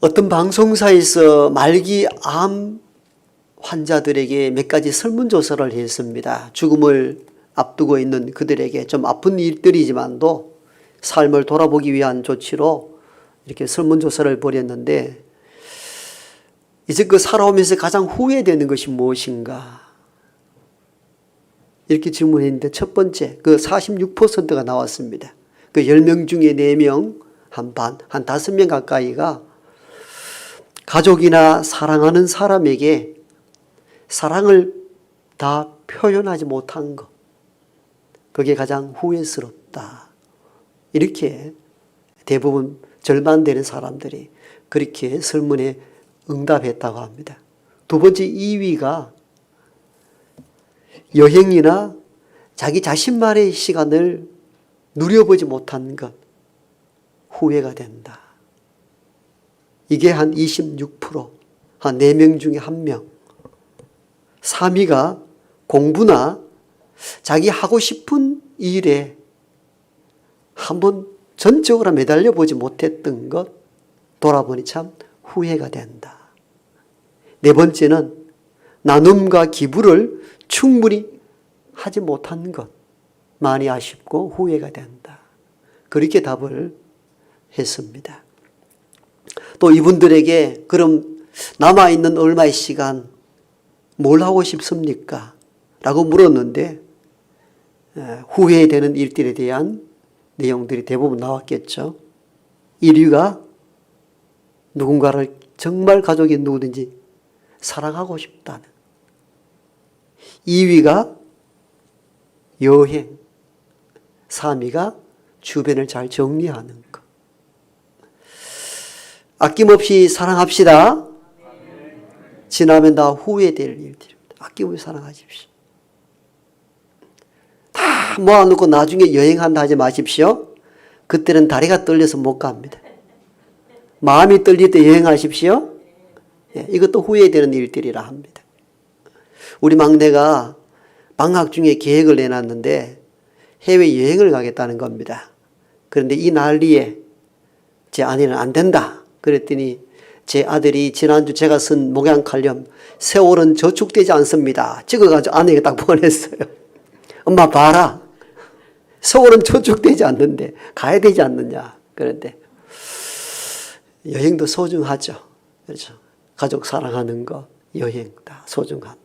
어떤 방송사에서 말기 암 환자들에게 몇 가지 설문조사를 했습니다. 죽음을 앞두고 있는 그들에게 좀 아픈 일들이지만도 삶을 돌아보기 위한 조치로 이렇게 설문조사를 벌였는데, 이제 그 살아오면서 가장 후회되는 것이 무엇인가? 이렇게 질문했는데 첫 번째, 그 46%가 나왔습니다. 그 10명 중에 4명, 한 5명 가까이가 가족이나 사랑하는 사람에게 사랑을 다 표현하지 못한 것, 그게 가장 후회스럽다. 이렇게 대부분 절반 되는 사람들이 그렇게 설문에 응답했다고 합니다. 두 번째 2위가 여행이나 자기 자신만의 시간을 누려보지 못한 것, 후회가 된다. 이게 한 26%, 한 4명 중에 1명. 3위가 공부나 자기 하고 싶은 일에 한번 전적으로 매달려 보지 못했던 것, 돌아보니 참 후회가 된다. 4번째는 나눔과 기부를 충분히 하지 못한 것, 많이 아쉽고 후회가 된다. 그렇게 답을 했습니다. 또 이분들에게 그럼 남아있는 얼마의 시간 뭘 하고 싶습니까? 라고 물었는데 후회되는 일들에 대한 내용들이 대부분 나왔겠죠. 1위가 누군가를 정말 가족이 누구든지 사랑하고 싶다는, 2위가 여행, 3위가 주변을 잘 정리하는 것. 아낌없이 사랑합시다. 지나면 다 후회될 일들입니다. 아낌없이 사랑하십시오. 다 모아놓고 나중에 여행한다 하지 마십시오. 그때는 다리가 떨려서 못 갑니다. 마음이 떨릴 때 여행하십시오. 이것도 후회되는 일들이라 합니다. 우리 막내가 방학 중에 계획을 내놨는데 해외여행을 가겠다는 겁니다. 그런데 이 난리에 제 아내는 안 된다. 그랬더니 제 아들이 지난주 제가 쓴 목양 칼럼 세월은 저축되지 않습니다. 찍어가지고 아내에게 딱 보냈어요. 엄마 봐라. 세월은 저축되지 않는데 가야 되지 않느냐. 그런데 여행도 소중하죠. 그렇죠. 가족 사랑하는 거, 여행 다 소중하다.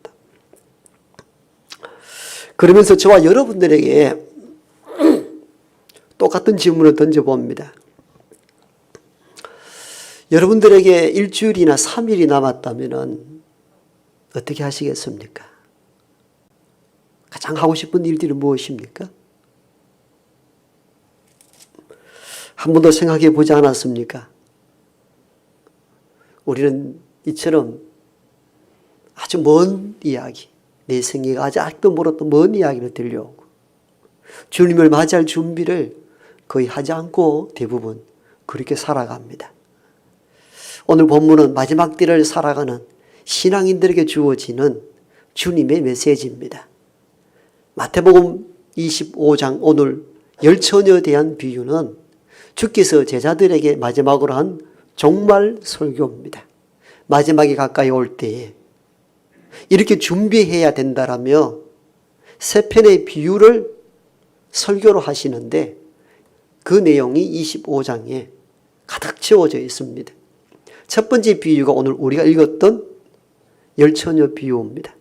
그러면서 저와 여러분들에게 똑같은 질문을 던져봅니다. 여러분들에게 일주일이나 3일이 남았다면 어떻게 하시겠습니까? 가장 하고 싶은 일들이 무엇입니까? 한 번도 생각해 보지 않았습니까? 우리는 이처럼 아주 먼 이야기, 내 생애가 아직도 멀었던 먼 이야기를 들려오고 주님을 맞이할 준비를 거의 하지 않고 대부분 그렇게 살아갑니다. 오늘 본문은 마지막 때를 살아가는 신앙인들에게 주어지는 주님의 메시지입니다. 마태복음 25장 오늘 열처녀에 대한 비유는 주께서 제자들에게 마지막으로 한 종말 설교입니다. 마지막이 가까이 올 때에 이렇게 준비해야 된다라며 세 편의 비유를 설교로 하시는데 그 내용이 25장에 가득 채워져 있습니다. 첫 번째 비유가 오늘 우리가 읽었던 열처녀 비유입니다.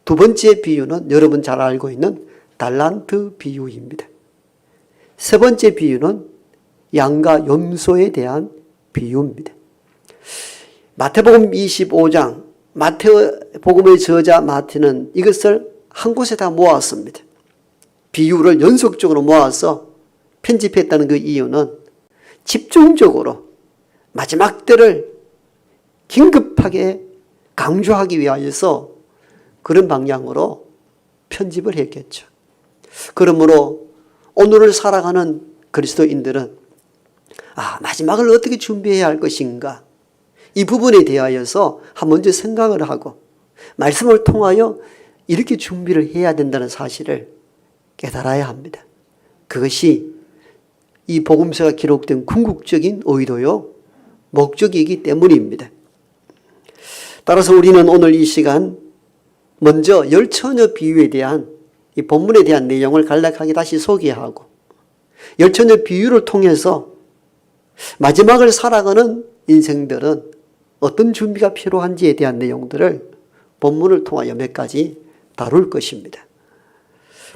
두 번째 비유는 여러분 잘 알고 있는 달란트 비유입니다. 세 번째 비유는 양과 염소에 대한 비유입니다. 마태복음 25장, 마태복음의 저자 마태는 이것을 한 곳에 다 모았습니다. 비유를 연속적으로 모아서 편집했다는 그 이유는 집중적으로 마지막 때를 긴급하게 강조하기 위하여서 그런 방향으로 편집을 했겠죠. 그러므로 오늘을 살아가는 그리스도인들은 마지막을 어떻게 준비해야 할 것인가, 이 부분에 대하여서 한 먼저 생각을 하고 말씀을 통하여 이렇게 준비를 해야 된다는 사실을 깨달아야 합니다. 그것이 이 복음서가 기록된 궁극적인 의도요 목적이기 때문입니다. 따라서 우리는 오늘 이 시간 먼저 열처녀 비유에 대한 이 본문에 대한 내용을 간략하게 다시 소개하고 열처녀 비유를 통해서 마지막을 살아가는 인생들은 어떤 준비가 필요한지에 대한 내용들을 본문을 통하여 몇 가지 다룰 것입니다.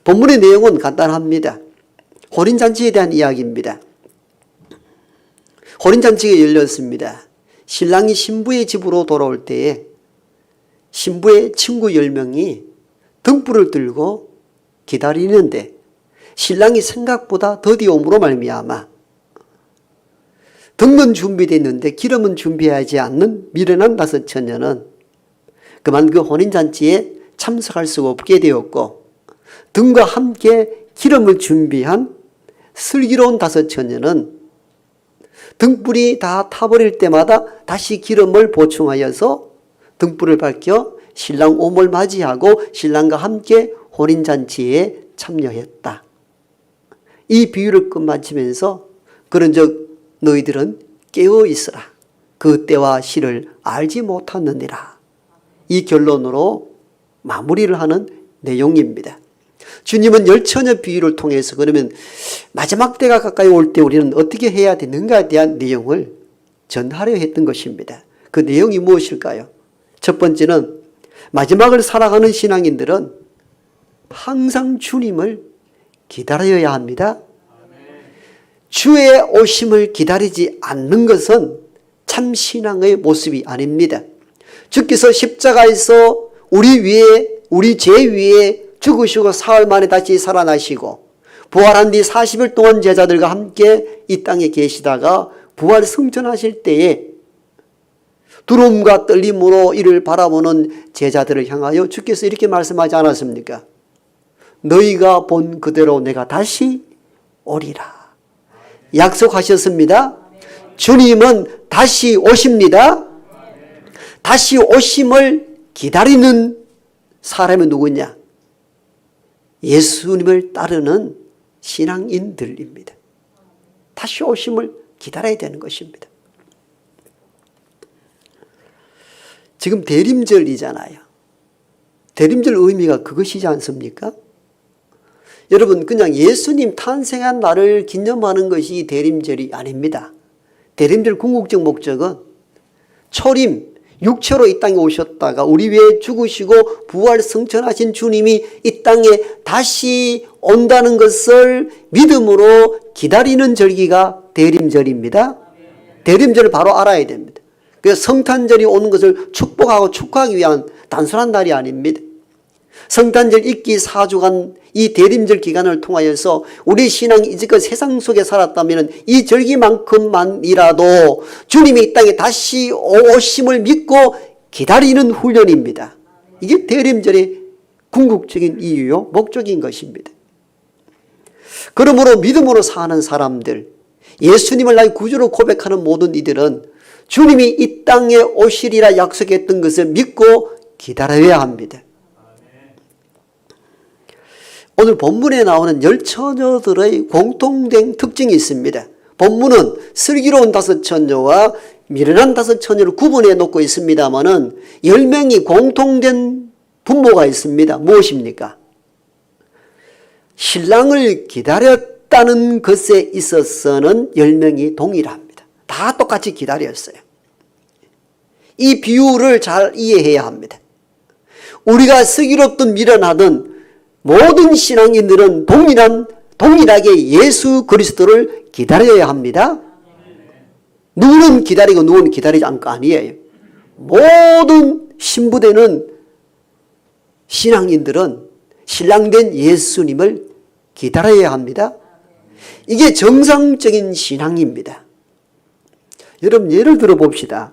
본문의 내용은 간단합니다. 혼인잔치에 대한 이야기입니다. 혼인잔치가 열렸습니다. 신랑이 신부의 집으로 돌아올 때에 신부의 친구 10명이 등불을 들고 기다리는데 신랑이 생각보다 더디옴으로 말미암아 등은 준비됐는데 기름은 준비하지 않는 미련한 5 처녀는 그만 그 혼인잔치에 참석할 수가 없게 되었고 등과 함께 기름을 준비한 슬기로운 5 처녀는 등불이 다 타버릴 때마다 다시 기름을 보충하여서 등불을 밝혀 신랑 오므를 맞이하고 신랑과 함께 혼인잔치에 참여했다. 이 비유를 끝마치면서 그런즉 너희들은 깨어 있으라. 그 때와 시를 알지 못하느니라. 이 결론으로 마무리를 하는 내용입니다. 주님은 열처녀 비유를 통해서 그러면 마지막 때가 가까이 올 때 우리는 어떻게 해야 되는가에 대한 내용을 전하려 했던 것입니다. 그 내용이 무엇일까요? 첫 번째는 마지막을 살아가는 신앙인들은 항상 주님을 기다려야 합니다. 주의 오심을 기다리지 않는 것은 참 신앙의 모습이 아닙니다. 주께서 십자가에서 우리 죄 위에 죽으시고 사흘 만에 다시 살아나시고 부활한 뒤 40일 동안 제자들과 함께 이 땅에 계시다가 부활 승천하실 때에 두려움과 떨림으로 이를 바라보는 제자들을 향하여 주께서 이렇게 말씀하지 않았습니까? 너희가 본 그대로 내가 다시 오리라. 약속하셨습니다. 주님은 다시 오십니다. 다시 오심을 기다리는 사람이 누구냐? 예수님을 따르는 신앙인들입니다. 다시 오심을 기다려야 되는 것입니다. 지금 대림절이잖아요. 대림절 의미가 그것이지 않습니까? 여러분 그냥 예수님 탄생한 날을 기념하는 것이 대림절이 아닙니다. 대림절 궁극적 목적은 초림, 육체로 이 땅에 오셨다가 우리 위해 죽으시고 부활 승천하신 주님이 이 땅에 다시 온다는 것을 믿음으로 기다리는 절기가 대림절입니다. 대림절을 바로 알아야 됩니다. 그래서 성탄절이 오는 것을 축복하고 축하하기 위한 단순한 날이 아닙니다. 성탄절 있기 4주간 이 대림절 기간을 통하여서 우리 신앙이 이제껏 세상 속에 살았다면 이 절기만큼만이라도 주님이 이 땅에 다시 오심을 믿고 기다리는 훈련입니다. 이게 대림절의 궁극적인 이유요, 목적인 것입니다. 그러므로 믿음으로 사는 사람들, 예수님을 나의 구주로 고백하는 모든 이들은 주님이 이 땅에 오시리라 약속했던 것을 믿고 기다려야 합니다. 오늘 본문에 나오는 열처녀들의 공통된 특징이 있습니다. 본문은 슬기로운 5 처녀와 미련한 5 처녀를 구분해 놓고 있습니다만은 10명이 공통된 분모가 있습니다. 무엇입니까? 신랑을 기다렸다는 것에 있어서는 10명이 동일합니다. 다 똑같이 기다렸어요. 이 비유를 잘 이해해야 합니다. 우리가 슬기롭든 미련하든 모든 신앙인들은 동일하게 예수 그리스도를 기다려야 합니다. 누구는 기다리고 누구는 기다리지 않고 아니에요. 모든 신부되는 신앙인들은 신랑된 예수님을 기다려야 합니다. 이게 정상적인 신앙입니다. 여러분 예를 들어 봅시다.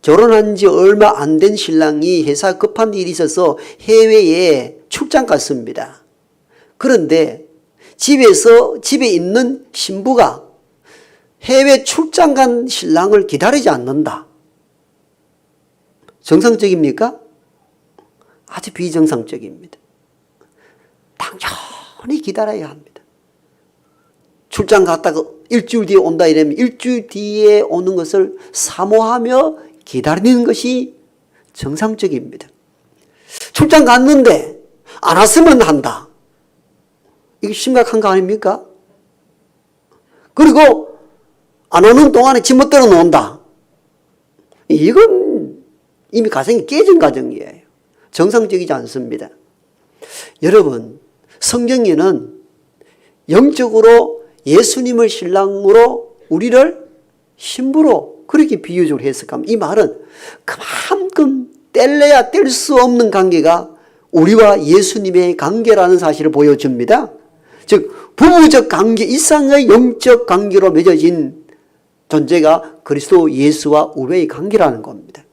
결혼한 지 얼마 안 된 신랑이 회사 급한 일이 있어서 해외에 출장 갔습니다. 그런데 집에 있는 신부가 해외 출장 간 신랑을 기다리지 않는다. 정상적입니까? 아주 비정상적입니다. 당연히 기다려야 합니다. 출장 갔다가 일주일 뒤에 온다 이러면 일주일 뒤에 오는 것을 사모하며 기다리는 것이 정상적입니다. 출장 갔는데 안 왔으면 한다. 이게 심각한 거 아닙니까? 그리고 안 오는 동안에 지멋대로 논다. 이건 이미 가정이 깨진 가정이에요. 정상적이지 않습니다. 여러분, 성경에는 영적으로 예수님을 신랑으로 우리를 신부로 그렇게 비유적으로 해석하면 이 말은 그만큼 뗄래야 뗄 수 없는 관계가 우리와 예수님의 관계라는 사실을 보여줍니다. 즉 부부적 관계 이상의 영적 관계로 맺어진 존재가 그리스도 예수와 우리의 관계라는 겁니다.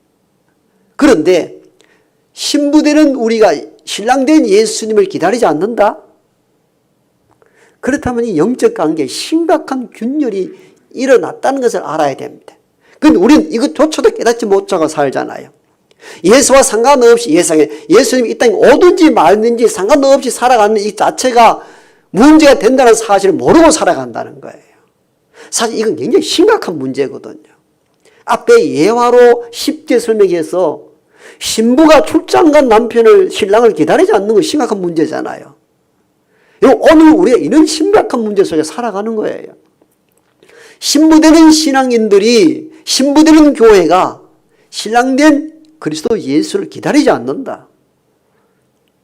그런데 신부되는 우리가 신랑된 예수님을 기다리지 않는다? 그렇다면 이 영적 관계에 심각한 균열이 일어났다는 것을 알아야 됩니다. 그런데 우리는 이것조차도 깨닫지 못하고 살잖아요. 예수와 상관없이 예수님이 이 땅에 오든지 말든지 상관없이 살아가는 이 자체가 문제가 된다는 사실을 모르고 살아간다는 거예요. 사실 이건 굉장히 심각한 문제거든요. 앞에 예화로 쉽게 설명해서 신부가 출장 간 남편을 신랑을 기다리지 않는 건 심각한 문제잖아요. 오늘 우리가 이런 심각한 문제 속에 살아가는 거예요. 신부되는 신앙인들이 신부되는 교회가 신랑된 그리스도 예수를 기다리지 않는다.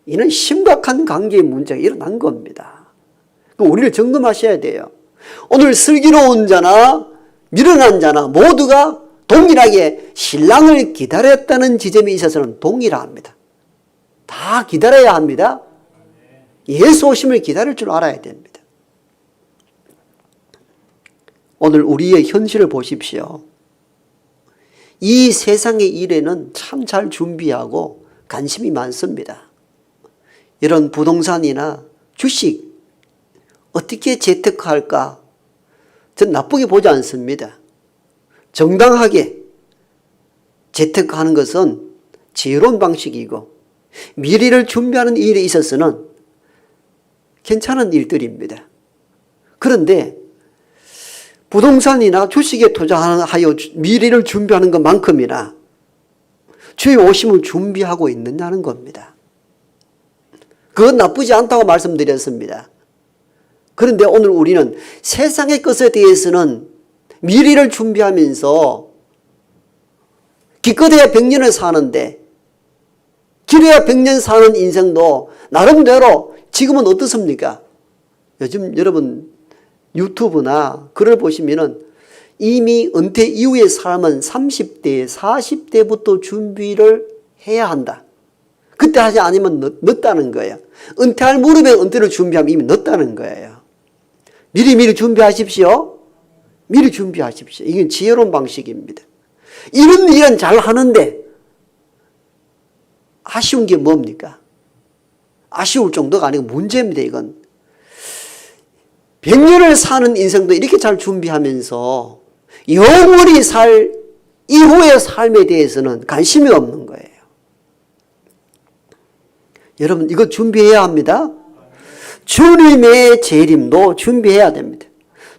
이는 심각한 관계의 문제가 일어난 겁니다. 우리를 점검하셔야 돼요. 오늘 슬기로운 자나 미련한 자나 모두가 동일하게 신랑을 기다렸다는 지점에 있어서는 동일합니다. 다 기다려야 합니다. 예수 오심을 기다릴 줄 알아야 됩니다. 오늘 우리의 현실을 보십시오. 이 세상의 일에는 참 잘 준비하고 관심이 많습니다. 이런 부동산이나 주식 어떻게 재테크할까? 전 나쁘게 보지 않습니다. 정당하게 재테크하는 것은 지혜로운 방식이고 미래를 준비하는 일에 있어서는 괜찮은 일들입니다. 그런데 부동산이나 주식에 투자하여 미래를 준비하는 것만큼이나 주의 오심을 준비하고 있느냐는 겁니다. 그건 나쁘지 않다고 말씀드렸습니다. 그런데 오늘 우리는 세상의 것에 대해서는 미래를 준비하면서 기껏해야 100년을 사는데 길어야 100년 사는 인생도 나름대로 지금은 어떻습니까? 요즘 여러분 유튜브나 글을 보시면은 이미 은퇴 이후의 삶은 30대, 40대부터 준비를 해야 한다. 그때 하지 않으면 늦다는 거예요. 은퇴할 무렵에 은퇴를 준비하면 이미 늦다는 거예요. 미리 준비하십시오. 미리 준비하십시오. 이게 지혜로운 방식입니다. 이런 일은 잘 하는데 아쉬운 게 뭡니까? 아쉬울 정도가 아니고 문제입니다. 이건 100년을 사는 인생도 이렇게 잘 준비하면서 영원히 살 이후의 삶에 대해서는 관심이 없는 거예요. 여러분 이거 준비해야 합니다. 주님의 재림도 준비해야 됩니다.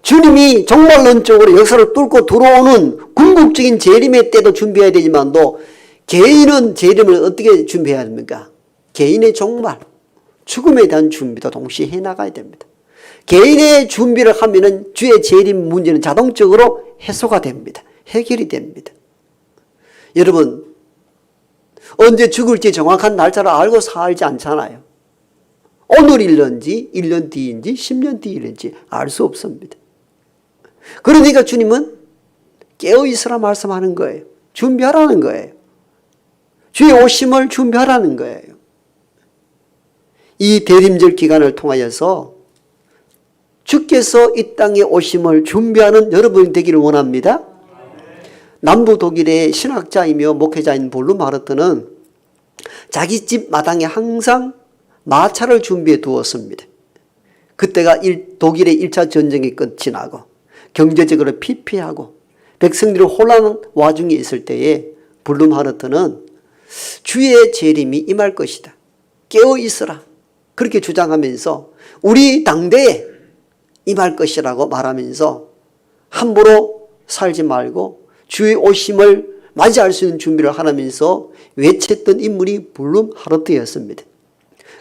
주님이 종말론적으로 역사를 뚫고 들어오는 궁극적인 재림의 때도 준비해야 되지만도 개인은 재림을 어떻게 준비해야 됩니까? 개인의 종말, 죽음에 대한 준비도 동시에 해나가야 됩니다. 개인의 준비를 하면은 주의 재림 문제는 자동적으로 해소가 됩니다. 해결이 됩니다. 여러분 언제 죽을지 정확한 날짜를 알고 살지 않잖아요. 오늘일런지 1년 뒤인지 10년 뒤일런지 알 수 없습니다. 그러니까 주님은 깨어있으라 말씀하는 거예요. 준비하라는 거예요. 주의 오심을 준비하라는 거예요. 이 대림절 기간을 통하여서 주께서 이 땅에 오심을 준비하는 여러분이 되기를 원합니다. 남부 독일의 신학자이며 목회자인 볼루마르트는 자기 집 마당에 항상 마차를 준비해 두었습니다. 그때가 독일의 1차 전쟁이 끝이 나고 경제적으로 피폐하고 백성들이 혼란한 와중에 있을 때에 볼루마르트는 주의 재림이 임할 것이다. 깨어 있으라. 그렇게 주장하면서 우리 당대에 임할 것이라고 말하면서 함부로 살지 말고 주의 오심을 맞이할 수 있는 준비를 하면서 외쳤던 인물이 블룸 하르트였습니다.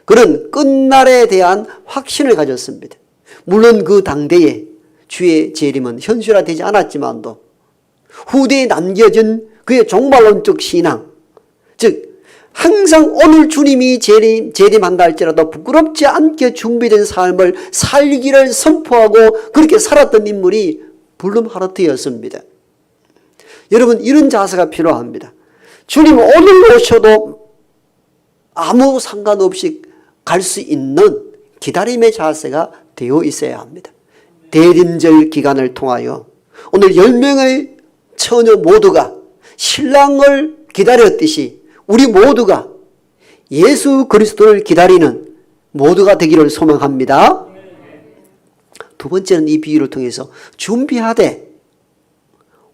그는 끝날에 대한 확신을 가졌습니다. 물론 그 당대에 주의 재림은 현실화되지 않았지만도 후대에 남겨진 그의 종말론적 신앙, 즉 항상 오늘 주님이 재림한다 할지라도 부끄럽지 않게 준비된 삶을 살기를 선포하고 그렇게 살았던 인물이 블룸 하르트였습니다. 여러분, 이런 자세가 필요합니다. 주님 오늘 오셔도 아무 상관없이 갈 수 있는 기다림의 자세가 되어 있어야 합니다. 대림절 기간을 통하여 오늘 10명의 처녀 모두가 신랑을 기다렸듯이 우리 모두가 예수 그리스도를 기다리는 모두가 되기를 소망합니다. 두 번째는 이 비유를 통해서 준비하되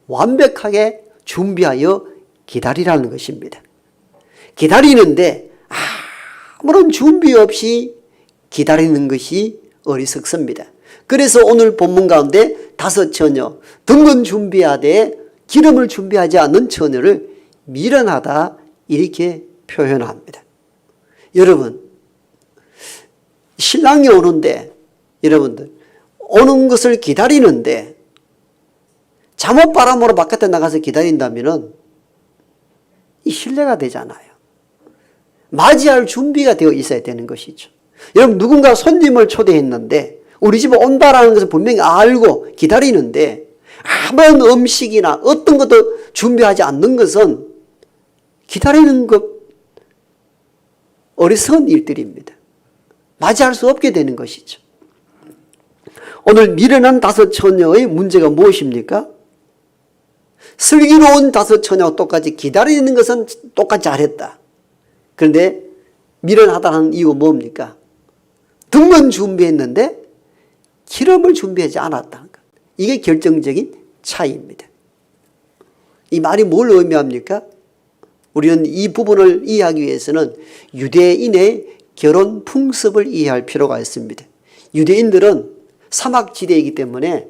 완벽하게 준비하여 기다리라는 것입니다. 기다리는데 아무런 준비 없이 기다리는 것이 어리석습니다. 그래서 오늘 본문 가운데 5 처녀, 등은 준비하되 기름을 준비하지 않는 처녀를 미련하다 이렇게 표현합니다. 여러분, 신랑이 오는데 여러분들 오는 것을 기다리는데 잠옷 바람으로 바깥에 나가서 기다린다면 이 신뢰가 되잖아요. 맞이할 준비가 되어 있어야 되는 것이죠. 여러분, 누군가 손님을 초대했는데 우리 집에 온다라는 것을 분명히 알고 기다리는데 아무런 음식이나 어떤 것도 준비하지 않는 것은 기다리는 것 어리석은 일들입니다. 맞이할 수 없게 되는 것이죠. 오늘 미련한 5 처녀의 문제가 무엇입니까? 슬기로운 5 처녀와 똑같이 기다리는 것은 똑같이 잘했다. 그런데 미련하다는 이유가 뭡니까? 등은 준비했는데 기름을 준비하지 않았다는 것. 이게 결정적인 차이입니다. 이 말이 뭘 의미합니까? 우리는 이 부분을 이해하기 위해서는 유대인의 결혼 풍습을 이해할 필요가 있습니다. 유대인들은 사막지대이기 때문에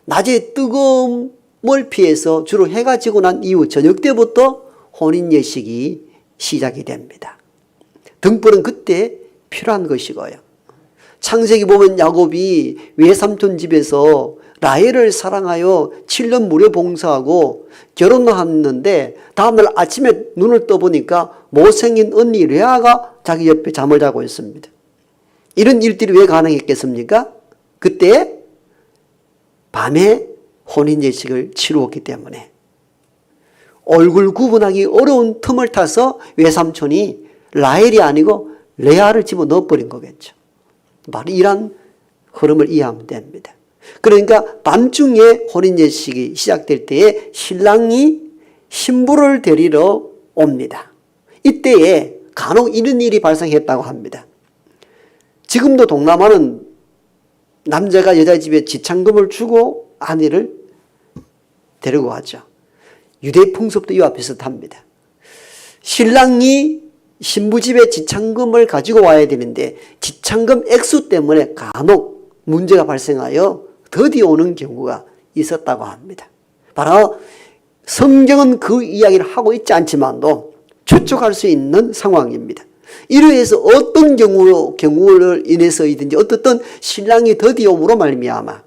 낮에 뜨거움을 피해서 주로 해가 지고 난 이후 저녁 때부터 혼인 예식이 시작이 됩니다. 등불은 그때 필요한 것이고요. 창세기 보면 야곱이 외삼촌 집에서 라헬을 사랑하여 7년 무료 봉사하고 결혼하는데 다음날 아침에 눈을 떠보니까 못생긴 언니 레아가 자기 옆에 잠을 자고 있습니다. 이런 일들이 왜 가능했겠습니까? 그때 밤에 혼인 예식을 치루었기 때문에 얼굴 구분하기 어려운 틈을 타서 외삼촌이 라헬이 아니고 레아를 집어넣어 버린 거겠죠. 바로 이런 흐름을 이해하면 됩니다. 그러니까 밤중에 혼인 예식이 시작될 때에 신랑이 신부를 데리러 옵니다. 이때에 간혹 이런 일이 발생했다고 합니다. 지금도 동남아는 남자가 여자 집에 지참금을 주고 아내를 데리고 가죠. 유대 풍습도 이와 비슷합니다. 신랑이 신부 집에 지참금을 가지고 와야 되는데 지참금 액수 때문에 간혹 문제가 발생하여 더디 오는 경우가 있었다고 합니다. 바로 성경은 그 이야기를 하고 있지 않지만도 추측할 수 있는 상황입니다. 이러해서 어떤 경우를 인해서이든지 어떻든 신랑이 더디 오므로 말미암아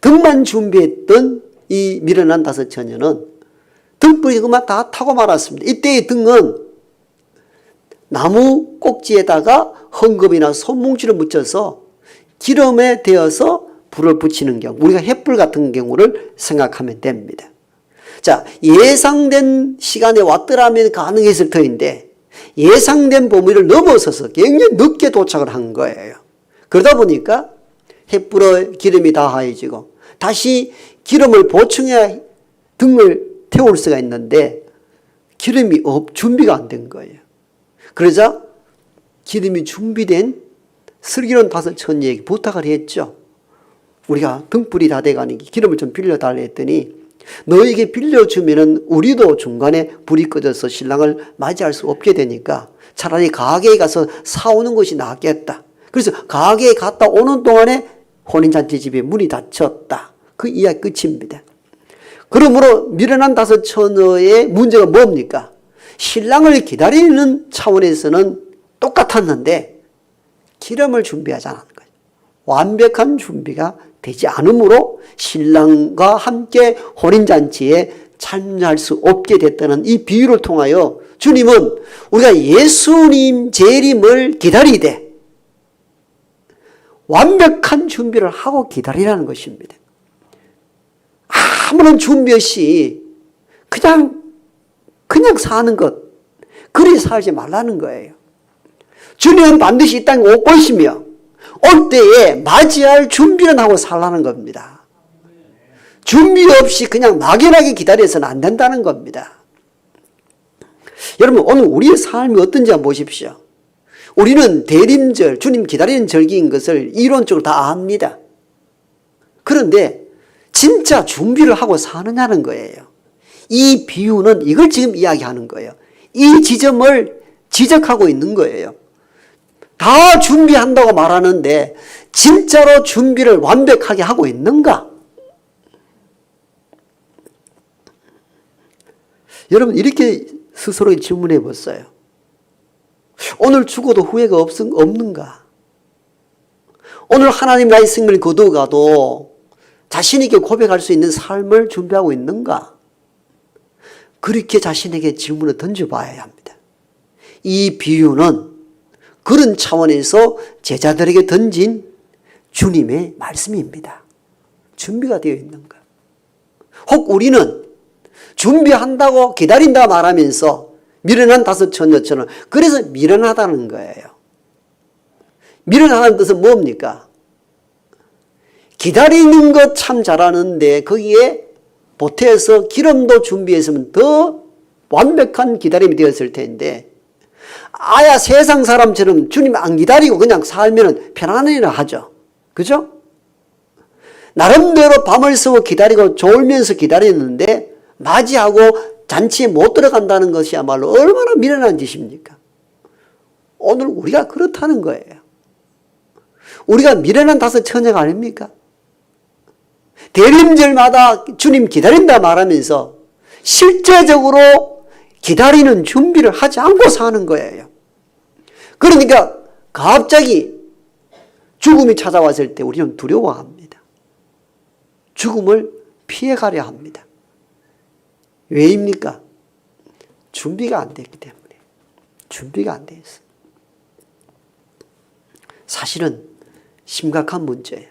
등만 준비했던 이 미련한 5 처녀는 등불이 그만 다 타고 말았습니다. 이때의 등은 나무 꼭지에다가 헝겊이나 손뭉치를 묻혀서 기름에 데워서 불을 붙이는 경우, 우리가 횃불 같은 경우를 생각하면 됩니다. 자, 예상된 시간에 왔더라면 가능했을 터인데 예상된 범위를 넘어서서 굉장히 늦게 도착을 한 거예요. 그러다 보니까 횃불에 기름이 다 하얘지고 다시 기름을 보충해야 등을 태울 수가 있는데 기름이 준비가 안 된 거예요. 그러자 기름이 준비된 슬기로운 5 처녀에게 부탁을 했죠. 우리가 등불이 다 돼가니 기름을 좀 빌려달라 했더니 너에게 빌려주면은 우리도 중간에 불이 꺼져서 신랑을 맞이할 수 없게 되니까 차라리 가게에 가서 사오는 것이 낫겠다. 그래서 가게에 갔다 오는 동안에 혼인잔치 집에 문이 닫혔다. 그 이야기 끝입니다. 그러므로 미련한 다섯 처녀의 문제가 뭡니까? 신랑을 기다리는 차원에서는 똑같았는데 기름을 준비하지 않은 거예요. 완벽한 준비가 되지 않으므로 신랑과 함께 혼인잔치에 참여할 수 없게 됐다는 이 비유를 통하여 주님은 우리가 예수님 재림을 기다리되 완벽한 준비를 하고 기다리라는 것입니다. 아무런 준비 없이 그냥 사는 것, 그리 살지 말라는 거예요. 주님은 반드시 이 땅에 올 것이며 올 때에 맞이할 준비는 하고 살라는 겁니다. 준비 없이 그냥 막연하게 기다려서는 안 된다는 겁니다. 여러분, 오늘 우리의 삶이 어떤지 한번 보십시오. 우리는 대림절, 주님 기다리는 절기인 것을 이론적으로 다 압니다. 그런데 진짜 준비를 하고 사느냐는 거예요. 이 비유는 이걸 지금 이야기하는 거예요. 이 지점을 지적하고 있는 거예요. 다 준비한다고 말하는데 진짜로 준비를 완벽하게 하고 있는가? 여러분, 이렇게 스스로 질문해 보세요. 오늘 죽어도 후회가 없는가? 오늘 하나님 나의 생명을 거두어가도 자신에게 고백할 수 있는 삶을 준비하고 있는가? 그렇게 자신에게 질문을 던져봐야 합니다. 이 비유는 그런 차원에서 제자들에게 던진 주님의 말씀입니다. 준비가 되어 있는가? 혹 우리는 준비한다고 기다린다 말하면서 미련한 다섯 처녀처럼 그래서 미련하다는 거예요. 미련하다는 뜻은 뭡니까? 기다리는 것 참 잘하는데 거기에 보태서 기름도 준비했으면 더 완벽한 기다림이 되었을 텐데 아야 세상 사람처럼 주님 안 기다리고 그냥 살면 편안해라 하죠. 그죠? 나름대로 밤을 새워 기다리고 졸면서 기다리는데 맞이하고 잔치에 못 들어간다는 것이야말로 얼마나 미련한 짓입니까? 오늘 우리가 그렇다는 거예요. 우리가 미련한 다섯 처녀가 아닙니까? 대림절마다 주님 기다린다 말하면서 실제적으로 기다리는 준비를 하지 않고 사는 거예요. 그러니까 갑자기 죽음이 찾아왔을 때 우리는 두려워합니다. 죽음을 피해가려 합니다. 왜입니까? 준비가 안 됐기 때문에. 준비가 안 돼 있어요. 사실은 심각한 문제예요.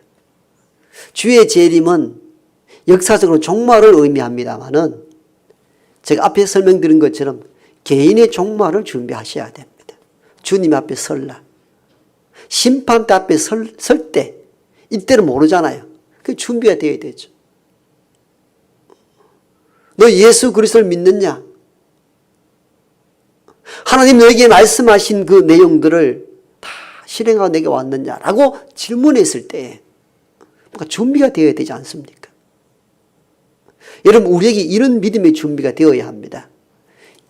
주의 재림은 역사적으로 종말을 의미합니다마는 제가 앞에 설명드린 것처럼 개인의 종말을 준비하셔야 됩니다. 주님 앞에 설날, 심판대 앞에 설 때 이때는 모르잖아요. 그 준비가 되어야 되죠. 너 예수 그리스도를 믿느냐? 하나님 너에게 말씀하신 그 내용들을 다 실행하고 내게 왔느냐라고 질문했을 때 뭔가 준비가 되어야 되지 않습니까? 여러분, 우리에게 이런 믿음의 준비가 되어야 합니다.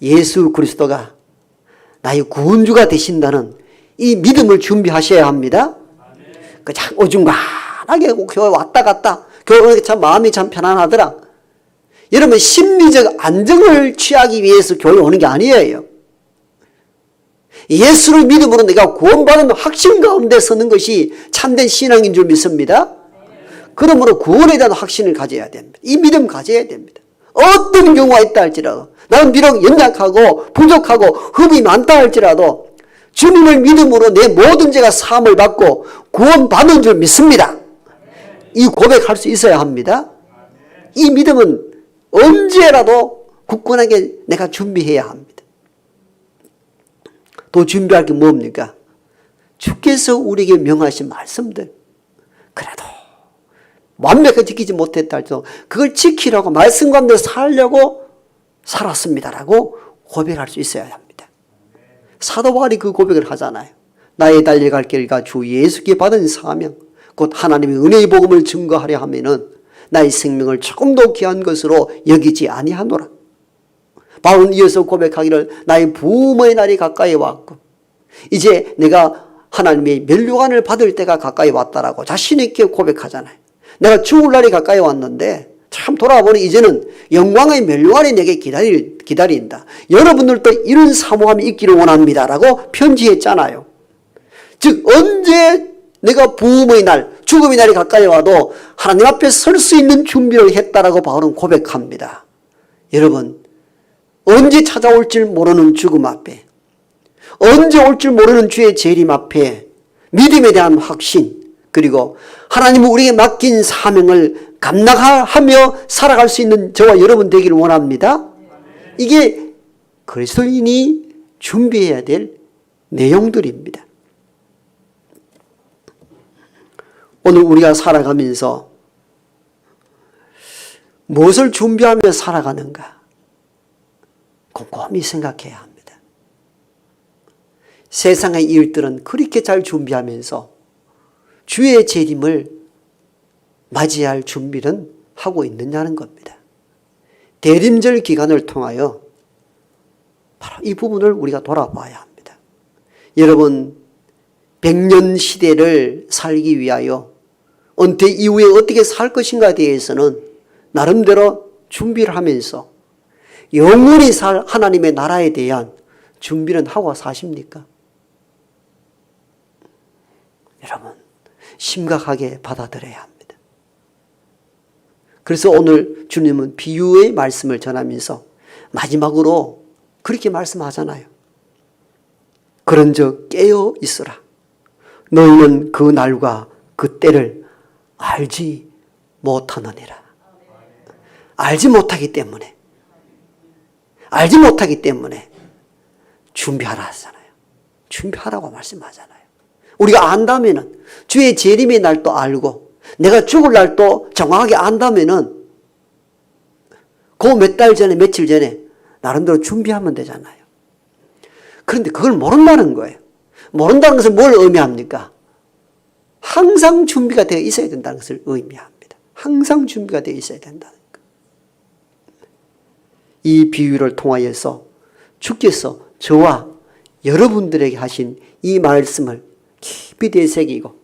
예수 그리스도가 나의 구원주가 되신다는 이 믿음을 준비하셔야 합니다. 그냥 어중간하게 교회 왔다 갔다 교회 참 마음이 참 편안하더라. 여러분, 심리적 안정을 취하기 위해서 교회 오는 게 아니에요. 예수를 믿음으로 내가 구원받은 확신 가운데 서는 것이 참된 신앙인 줄 믿습니다. 그러므로 구원에 대한 확신을 가져야 됩니다. 이 믿음 가져야 됩니다. 어떤 경우가 있다 할지라도 나는 비록 연약하고 부족하고 흠이 많다 할지라도 주님을 믿음으로 내 모든 죄가 사함을 받고 구원받은 줄 믿습니다. 이 고백할 수 있어야 합니다. 이 믿음은 언제라도 굳건하게 내가 준비해야 합니다. 또 준비할 게 뭡니까? 주께서 우리에게 명하신 말씀들, 그래도 완벽하게 지키지 못했다 할지라도 그걸 지키라고 말씀 가운데 살려고 살았습니다라고 고백할 수 있어야 합니다. 사도 바울이 그 고백을 하잖아요. 나의 달려갈 길과 주 예수께 받은 사명 곧 하나님의 은혜의 복음을 증거하려 하면은 나의 생명을 조금 더 귀한 것으로 여기지 아니하노라. 바울은 이어서 고백하기를 나의 부모의 날이 가까이 왔고 이제 내가 하나님의 면류관을 받을 때가 가까이 왔다라고 자신 있게 고백하잖아요. 내가 죽을 날이 가까이 왔는데 참 돌아보니 이제는 영광의 멸류관이 내게 기다린다. 여러분들도 이런 사모함이 있기를 원합니다. 라고 편지했잖아요. 즉 언제 내가 부흥의 날, 죽음의 날이 가까이 와도 하나님 앞에 설 수 있는 준비를 했다라고 바울은 고백합니다. 여러분, 언제 찾아올 줄 모르는 죽음 앞에, 언제 올 줄 모르는 주의 재림 앞에 믿음에 대한 확신, 그리고 하나님은 우리에게 맡긴 사명을 감당하며 살아갈 수 있는 저와 여러분 되기를 원합니다. 이게 그리스도인이 준비해야 될 내용들입니다. 오늘 우리가 살아가면서 무엇을 준비하며 살아가는가 곰곰이 생각해야 합니다. 세상의 일들은 그렇게 잘 준비하면서 주의 재림을 맞이할 준비는 하고 있느냐는 겁니다. 대림절 기간을 통하여 바로 이 부분을 우리가 돌아봐야 합니다. 여러분, 100년 시대를 살기 위하여 은퇴 이후에 어떻게 살 것인가에 대해서는 나름대로 준비를 하면서 영원히 살 하나님의 나라에 대한 준비는 하고 사십니까? 여러분, 심각하게 받아들여야 합니다. 그래서 오늘 주님은 비유의 말씀을 전하면서 마지막으로 그렇게 말씀하잖아요. 그런즉 깨어 있으라. 너희는 그 날과 그 때를 알지 못하느니라. 알지 못하기 때문에 준비하라 하잖아요. 준비하라고 말씀하잖아요. 우리가 안다면은 주의 재림의 날도 알고 내가 죽을 날도 정확하게 안다면은 그 몇 달 전에 며칠 전에 나름대로 준비하면 되잖아요. 그런데 그걸 모른다는 거예요. 모른다는 것은 뭘 의미합니까? 항상 준비가 되어 있어야 된다는 것을 의미합니다. 항상 준비가 되어 있어야 된다는 것. 이 비유를 통하여서 주께서 저와 여러분들에게 하신 이 말씀을 깊이 되새기고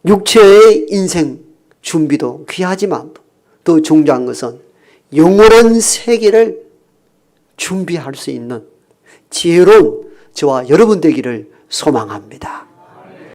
육체의 인생 준비도 귀하지만 더 중요한 것은 영원한 세계를 준비할 수 있는 지혜로운 저와 여러분 되기를 소망합니다.